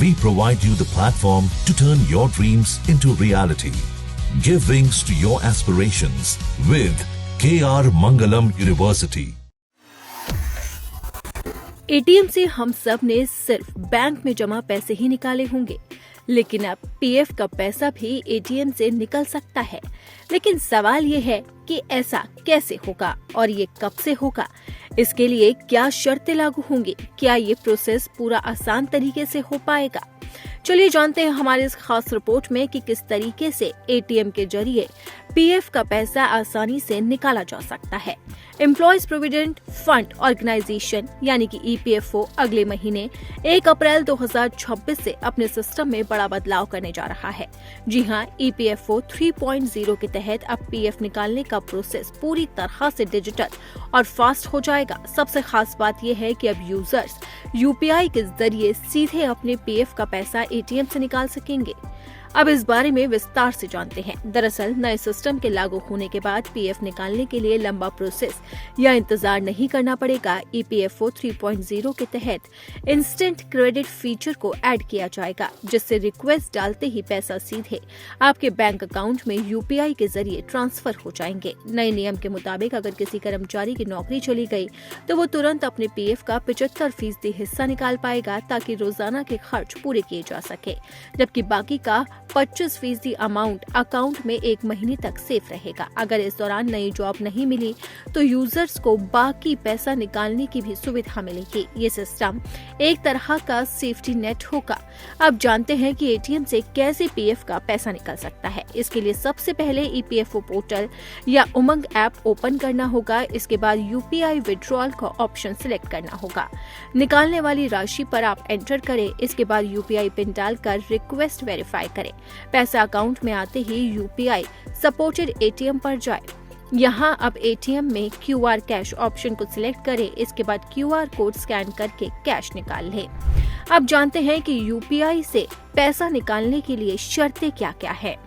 We provide you the platform to turn your dreams into reality. Give wings to your aspirations with KR Mangalam University. ATM से हम सब ने सिर्फ bank में जमा पैसे ही निकाले होंगे, लेकिन अब पीएफ का पैसा भी एटीएम से निकल सकता है। लेकिन सवाल ये है कि ऐसा कैसे होगा और ये कब से होगा? इसके लिए क्या शर्तें लागू होंगी? क्या ये प्रोसेस पूरा आसान तरीके से हो पाएगा? चलिए जानते हैं हमारे इस खास रिपोर्ट में कि किस तरीके से एटीएम के जरिए पीएफ का पैसा आसानी से निकाला जा सकता है। एम्प्लॉयज प्रोविडेंट फंड ऑर्गेनाइजेशन यानी कि ईपीएफओ अगले महीने 1 अप्रैल 2026 से अपने सिस्टम में बड़ा बदलाव करने जा रहा है। जी हां, ईपीएफओ 3.0 के तहत अब पीएफ निकालने का प्रोसेस पूरी तरह से डिजिटल और फास्ट हो जाएगा। सबसे खास बात यह है कि अब यूजर्स यूपीआई के जरिए सीधे अपने पीएफ का पैसा एटीएम से निकाल सकेंगे। अब इस बारे में विस्तार से जानते हैं। दरअसल नए सिस्टम के लागू होने के बाद पीएफ निकालने के लिए लंबा प्रोसेस या इंतजार नहीं करना पड़ेगा। ईपीएफओ 3.0 के तहत इंस्टेंट क्रेडिट फीचर को ऐड किया जाएगा, जिससे रिक्वेस्ट डालते ही पैसा सीधे आपके बैंक अकाउंट में यूपीआई के जरिए ट्रांसफर हो जाएंगे। नए नियम के मुताबिक अगर किसी कर्मचारी की नौकरी चली गई तो वो तुरंत अपने पीएफ का 75% हिस्सा निकाल पाएगा, ताकि रोजाना के खर्च पूरे किए जा सके, जबकि बाकी का 25% अमाउंट अकाउंट में 1 महीने तक सेफ रहेगा। अगर इस दौरान नई जॉब नहीं मिली तो यूजर्स को बाकी पैसा निकालने की भी सुविधा मिलेगी। ये सिस्टम एक तरह का सेफ्टी नेट होगा। अब जानते हैं कि एटीएम से कैसे पीएफ का पैसा निकल सकता है। इसके लिए सबसे पहले ईपीएफओ पोर्टल या उमंग ऐप ओपन करना होगा। इसके बाद यूपीआई विड्रॉल का ऑप्शन सिलेक्ट करना होगा। निकालने वाली राशि पर आप एंटर करें। इसके बाद यूपीआई पिन डालकर रिक्वेस्ट वेरीफाई करें। पैसा अकाउंट में आते ही यूपीआई सपोर्टेड एटीएम पर जाए। यहाँ अब एटीएम में क्यूआर कैश ऑप्शन को सिलेक्ट करें। इसके बाद क्यूआर कोड स्कैन करके कैश निकाल लें। अब जानते हैं कि यूपीआई से पैसा निकालने के लिए शर्तें क्या क्या है।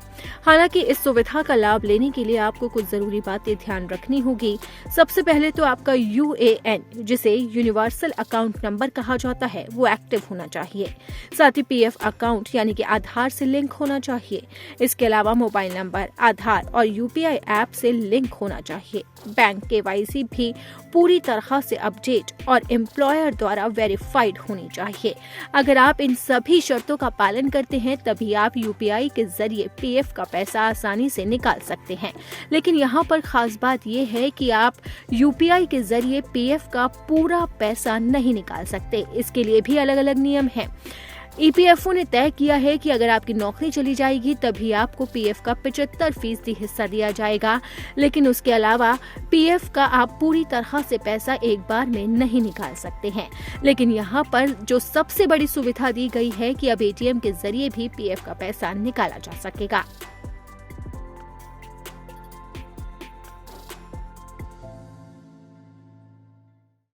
हालांकि इस सुविधा का लाभ लेने के लिए आपको कुछ जरूरी बातें ध्यान रखनी होगी। सबसे पहले तो आपका यूएएन, जिसे यूनिवर्सल अकाउंट नंबर कहा जाता है, वो एक्टिव होना चाहिए। साथ ही पीएफ अकाउंट यानी कि आधार से लिंक होना चाहिए। इसके अलावा मोबाइल नंबर, आधार और यूपीआई ऐप से लिंक होना चाहिए। बैंक केवाईसी भी पूरी तरह से अपडेट और एम्प्लॉयर द्वारा वेरीफाइड होनी चाहिए। अगर आप इन सभी शर्तों का पालन करते हैं तभी आप यूपीआई के जरिए पीएफ का पैसा आसानी से निकाल सकते हैं। लेकिन यहाँ पर खास बात यह है कि आप यूपीआई के जरिए पीएफ का पूरा पैसा नहीं निकाल सकते। इसके लिए भी अलग अलग नियम हैं। ईपीएफओ ने तय किया है कि अगर आपकी नौकरी चली जाएगी तभी आपको पीएफ का 75% हिस्सा दिया जाएगा, लेकिन उसके अलावा पीएफ का आप पूरी तरह से पैसा एक बार में नहीं निकाल सकते हैं। लेकिन यहाँ पर जो सबसे बड़ी सुविधा दी गई है कि अब एटीएम के जरिए भी पीएफ का पैसा निकाला जा सकेगा।